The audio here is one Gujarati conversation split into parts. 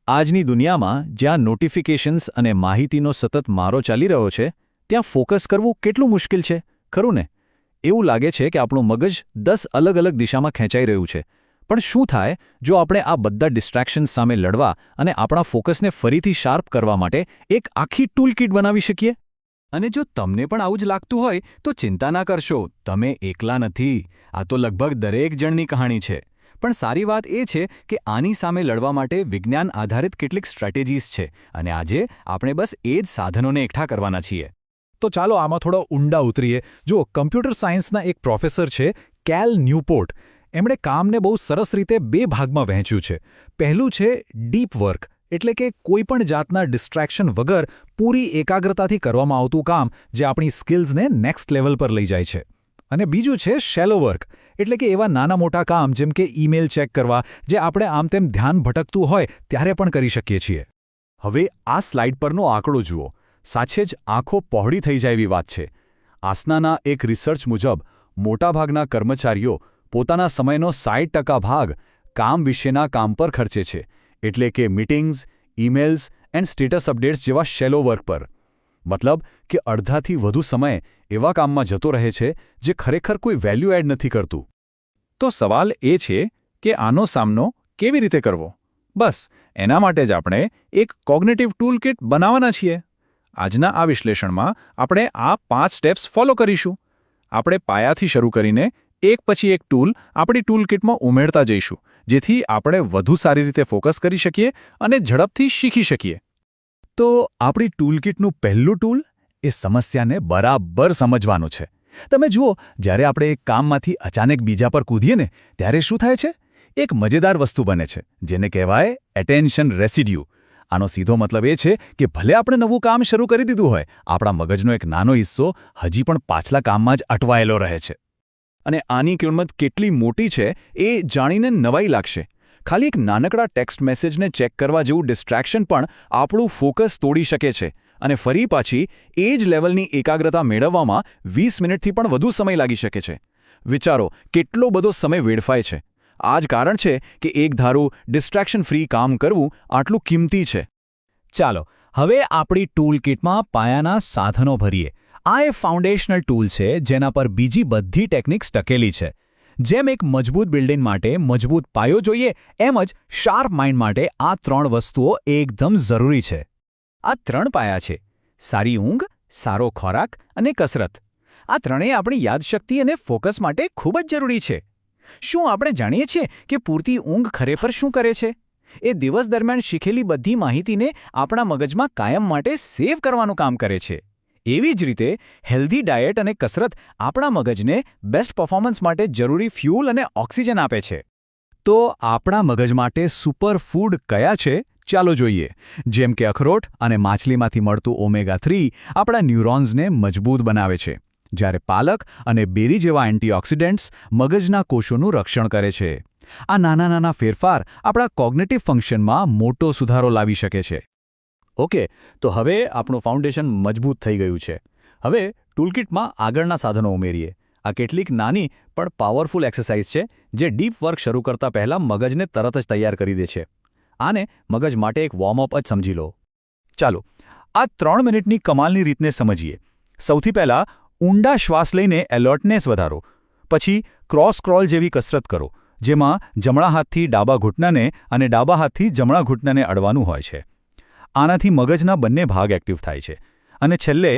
આજની દુનિયામાં જ્યાં નોટિફિકેશન્સ અને માહિતીનો સતત મારો ચાલી રહ્યો છે ત્યાં ફોકસ કરવું કેટલું મુશ્કેલ છે ખરું ને? એવું લાગે છે કે આપણું મગજ 10 અલગ અલગ દિશામાં ખેંચાઈ રહ્યું છે. પણ શું થાય જો આપણે આ બધા ડિસ્ટ્રેક્શન્સ સામે લડવા અને આપણા ફોકસને ફરીથી શાર્પ કરવા માટે એક આખી ટૂલકિટ બનાવી શકીએ? અને જો તમને પણ આવું જ લાગતું હોય તો ચિંતા ના કરશો, તમે એકલા નથી. આ તો લગભગ દરેક જણની કહાણી છે. પણ સારી વાત એ છે કે આની સામે લડવા માટે વિજ્ઞાન આધારિત કેટલીક સ્ટ્રેટેજીસ છે અને આજે આપણે બસ એ જ સાધનોને એકઠા કરવાના છીએ. તો ચાલો આમાં થોડા ઊંડા ઉતરીએ. જો કમ્પ્યુટર સાયન્સના એક પ્રોફેસર છે કેલ ન્યૂપોર્ટ, એમણે કામને બહુ સરસ રીતે 2 ભાગમાં વહેંચ્યું છે. પહેલું છે ડીપ વર્ક, એટલે કે કોઈપણ જાતના ડિસ્ટ્રેક્શન વગર પૂરી એકાગ્રતાથી કરવામાં આવતું કામ જે આપણી સ્કિલ્સને નેક્સ્ટ લેવલ પર લઈ જાય છે. અને બીજું છે શેલો વર્ક, એટલે કે એવા નાના મોટા કામ જેમ કે ઈમેલ ચેક કરવા જે આપણે આમ તેમ ધ્યાન ભટકતું હોય ત્યારે પણ કરી શકીએ છીએ. હવે આ સ્લાઇડ પરનો આંકડો જુઓ, સાચે જ આંખો પહોળી થઈ જાય એવી વાત છે. આસનાના એક રિસર્ચ મુજબ મોટાભાગના કર્મચારીઓ પોતાના સમયનો 60% ભાગ કામ વિશેના કામ પર ખર્ચે છે, એટલે કે meetings, emails and status updates જેવા શેલો વર્ક પર. મતલબ કે અડધાથી વધુ સમય એવા કામમાં જતો રહે છે જે ખરેખર કોઈ વેલ્યુ એડ નથી કરતું. તો સવાલ એ છે કે આનો સામનો કેવી રીતે કરવો? બસ એના માટે જ આપણે એક કોગ્નિટિવ ટૂલકિટ બનાવવાના છીએ. આજના આ વિશ્લેષણમાં આપણે આ 5 સ્ટેપ્સ ફોલો કરીશું. આપણે પાયાથી શરૂ કરીને એક પછી એક ટૂલ આપણી ટૂલકિટમાં ઉમેરતા જઈશું, જેથી આપણે વધુ સારી રીતે ફોકસ કરી શકીએ અને ઝડપથી શીખી શકીએ. તો આપણી ટૂલકિટનું પહેલું ટૂલ એ સમસ્યાને બરાબર સમજવાનું છે. તમે જુઓ, જ્યારે આપણે એક કામમાંથી અચાનક બીજા પર કૂદીએ ને ત્યારે શું થાય છે? એક મજેદાર વસ્તુ બને છે જેને કહેવાય એટેન્શન રેસિડ્યુ. આનો સીધો મતલબ એ છે કે ભલે આપણે નવું કામ શરૂ કરી દીધું હોય, આપણા મગજનો એક નાનો હિસ્સો હજી પણ પાછલા કામમાં જ અટવાયેલો રહે છે. અને આની કિંમત કેટલી મોટી છે એ જાણીને નવાઈ લાગશે. ખાલી એક નાનકડા ટેક્સ્ટ મેસેજને ચેક કરવા જેવું ડિસ્ટ્રેક્શન પણ આપણું ફોકસ તોડી શકે છે અને ફરી પાછી એ જ લેવલની એકાગ્રતા મેળવવામાં 20 મિનિટથી પણ વધુ સમય લાગી શકે છે. વિચારો કેટલો બધો સમય વેડફાય છે. આ જ કારણ છે કે એક ધારું ડિસ્ટ્રેક્શન ફ્રી કામ કરવું આટલું કિંમતી છે. ચાલો હવે આપણી ટૂલકિટમાં પાયાના સાધનો ભરીએ. આ એ ફાઉન્ડેશનલ ટૂલ છે જેના પર બીજી બધી ટેકનિક્સ ટકેલી છે. જેમ એક મજબૂત બિલ્ડિંગ માટે મજબૂત પાયો જોઈએ, એમ જ શાર્પ માઇન્ડ માટે આ 3 વસ્તુઓ એકદમ જરૂરી છે. આ 3 પાયા છે: સારી ઊંઘ, સારો ખોરાક અને કસરત. આ ત્રણેય આપણી યાદશક્તિ અને ફોકસ માટે ખૂબ જ જરૂરી છે. શું આપણે જાણીએ છીએ કે પૂરતી ઊંઘ ખરેખર શું કરે છે? એ દિવસ દરમિયાન શીખેલી બધી માહિતીને આપણા મગજમાં કાયમ માટે સેવ કરવાનું કામ કરે છે. એવી જ રીતે હેલ્ધી ડાયટ અને કસરત આપણા મગજને બેસ્ટ પરફોર્મન્સ માટે જરૂરી ફ્યુઅલ અને ઓક્સિજન આપે છે. તો આપણા મગજ માટે સુપર ફૂડ કયા છે? ચાલો જોઈએ. જેમ કે અખરોટ અને માછલીમાંથી મળતું ઓમેગા-3 આપણા ન્યુરોન્સને મજબૂત બનાવે છે, જ્યારે પાલક અને બેરી જેવા એન્ટીઓક્સિડન્ટ્સ મગજના કોષોનું રક્ષણ કરે છે. આ નાના નાના ફેરફાર આપણા કોગ્નિટિવ ફંક્શનમાં મોટો સુધારો લાવી શકે છે. ઓકે, તો હવે આપણું ફાઉન્ડેશન મજબૂત થઈ ગયું છે. હવે ટૂલકિટમાં આગળના સાધનો ઉમેરીએ. આ કેટલીક નાની પણ પાવરફુલ એક્સરસાઇઝ છે જે ડીપ વર્ક શરૂ કરતા પહેલાં મગજને તરત જ તૈયાર કરી દે છે. આને મગજ માટે એક વોર્મઅપ જ સમજી લો. ચાલો આ 3 મિનિટની કમાલની રીતને સમજીએ. સૌથી પહેલાં ઊંડા શ્વાસ લઈને એલર્ટનેસ વધારો. પછી ક્રોસ સ્ક્રોલ જેવી કસરત કરો, જેમાં જમણા હાથથી ડાબા ઘૂંટણાને અને ડાબા હાથથી જમણા ઘૂંટણાને અડવાનું હોય છે. આનાથી મગજના બંને ભાગ એક્ટિવ થાય છે. અને છેલ્લે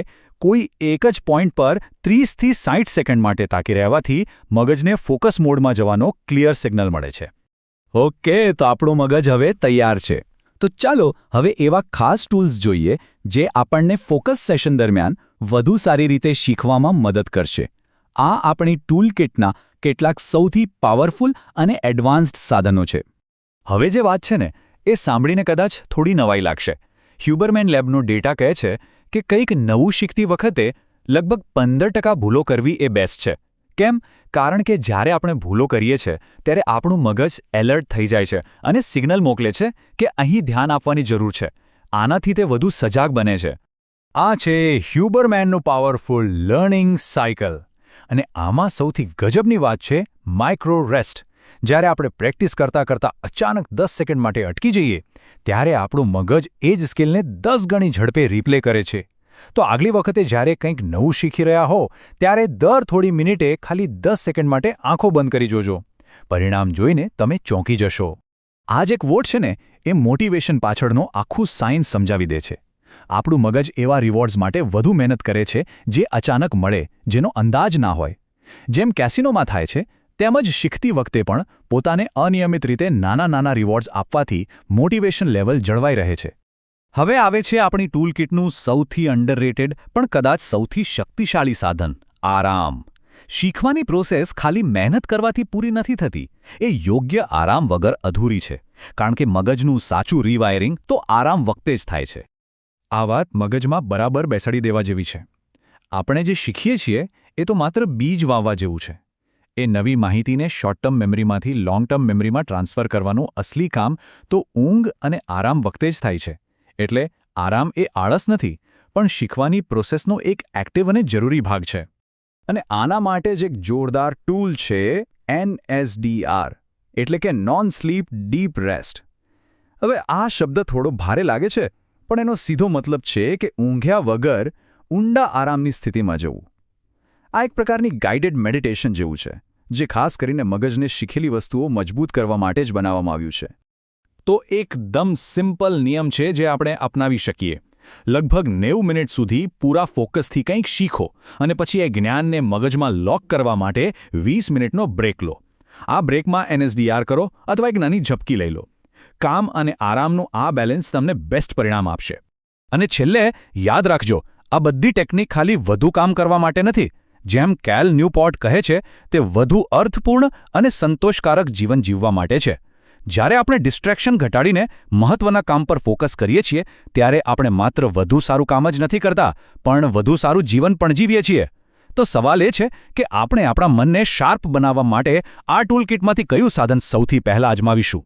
કોઈ એક જ પોઈન્ટ પર 30થી 60 સેકન્ડ માટે તાકી રહેવાથી મગજને ફોકસ મોડમાં જવાનો ક્લિયર સિગ્નલ મળે છે. ઓકે, તો આપણું મગજ હવે તૈયાર છે. તો ચાલો હવે એવા ખાસ ટૂલ્સ જોઈએ જે આપણને ફોકસ સેશન દરમિયાન વધુ સારી રીતે શીખવામાં મદદ કરશે. આ આપણી ટૂલકિટના કેટલાક સૌથી પાવરફુલ અને એડવાન્સ્ડ સાધનો છે. હવે જે વાત છે ને એ સાંભળીને કદાચ થોડી નવાઈ લાગશે. હ્યુબરમેન લેબનો ડેટા કહે છે કે કંઈક નવું શીખતી વખતે લગભગ 15% ભૂલો કરવી એ બેસ્ટ છે. કેમ? કારણ કે જ્યારે આપણે ભૂલો કરીએ છીએ ત્યારે આપણું મગજ એલર્ટ થઈ જાય છે અને સિગ્નલ મોકલે છે કે અહીં ધ્યાન આપવાની જરૂર છે. આનાથી તે વધુ સજાગ બને છે. આ છે હ્યુબરમેનનું પાવરફુલ લર્નિંગ સાયકલ. અને આમાં સૌથી ગજબની વાત છે માઇક્રો રેસ્ટ. જ્યારે આપણે પ્રેક્ટિસ કરતાં કરતાં અચાનક 10 સેકન્ડ માટે અટકી જઈએ ત્યારે આપણું મગજ એ જ સ્કિલને 10 ગણી ઝડપે રિપ્લે કરે છે. તો આગલી વખતે જ્યારે કંઈક નવું શીખી રહ્યા હો ત્યારે દર થોડી મિનિટે ખાલી 10 સેકન્ડ માટે આંખો બંધ કરી જોજો. પરિણામ જોઈને તમે ચોંકી જશો. આ જ એક વોટ છે ને, એ મોટિવેશન પાછળનો આખું સાયન્સ સમજાવી દે છે. આપણું મગજ એવા રિવોર્ડ્સ માટે વધુ મહેનત કરે છે જે અચાનક મળે, જેનો અંદાજ ના હોય. જેમ કેસિનોમાં થાય છે, તેમજ શીખતી વખતે પણ પોતાને અનિયમિત રીતે નાના રિવોર્ડ્સ આપવાથી મોટિવેશન લેવલ જળવાઈ રહે છે. હવે આવે છે આપણી ટૂલકિટનું સૌથી અંડરરેટેડ પણ કદાચ સૌથી શક્તિશાળી સાધન, આરામ. શીખવાની પ્રોસેસ ખાલી મહેનત કરવાથી પૂરી નથી થતી. એ યોગ્ય આરામ વગર અધૂરી છે, કારણ કે મગજનું સાચું રીવાયરિંગ તો આરામ વખતે જ થાય છે. આ વાત મગજમાં બરાબર બેસાડી દેવા જેવી છે. આપણે જે શીખીએ છીએ એ તો માત્ર બીજ વાવવા જેવું છે. એ નવી માહિતીને શોર્ટ ટર્મ મેમરીમાંથી લોંગ ટર્મ મેમરીમાં ટ્રાન્સફર કરવાનું અસલી કામ તો ઊંઘ અને આરામ વખતે જ થાય છે. એટલે આરામ એ આળસ નથી, પણ શીખવાની પ્રોસેસનો એક એક્ટિવ અને જરૂરી ભાગ છે. અને આના માટે જ એક જોરદાર ટૂલ છે NSDR, એટલે કે નોન સ્લીપ ડીપ રેસ્ટ. હવે આ શબ્દ થોડો ભારે લાગે છે, પણ એનો સીધો મતલબ છે કે ઊંઘ્યા વગર ઊંડા આરામની સ્થિતિમાં જવું. આ એક પ્રકારની ગાઇડેડ મેડિટેશન જેવું છે, જે ખાસ કરીને મગજને શીખેલી વસ્તુઓ મજબૂત કરવા માટે જ બનાવવામાં આવ્યું છે. તો એકદમ સિમ્પલ નિયમ છે જે આપણે અપનાવી શકીએ. લગભગ 90 મિનિટ સુધી પૂરા ફોકસથી કંઈક શીખો અને પછી એ જ્ઞાનને મગજમાં લોક કરવા માટે 20 મિનિટનો બ્રેક લો. આ બ્રેકમાં NSDR કરો અથવા એક નાની ઝપકી લઈ લો. કામ અને આરામનું આ બેલેન્સ તમને બેસ્ટ પરિણામ આપશે. અને છેલ્લે યાદ રાખજો, આ બધી ટેકનિક ખાલી વધુ કામ કરવા માટે નથી. જેમ કેલ ન્યૂપોર્ટ કહે છે, તે વધુ અર્થપૂર્ણ અને સંતોષકારક જીવન જીવવા માટે છે. જ્યારે આપણે ડિસ્ટ્રેક્શન ઘટાડીને મહત્વના કામ પર ફોકસ કરીએ છીએ, ત્યારે આપણે માત્ર વધુ સારું કામ જ નથી કરતા, પણ વધુ સારું જીવન પણ જીવીએ છીએ. તો સવાલ એ છે કે આપણે આપણા મનને શાર્પ બનાવવા માટે આ ટૂલકિટમાંથી કયું સાધન સૌથી પહેલાં અજમાવીશું?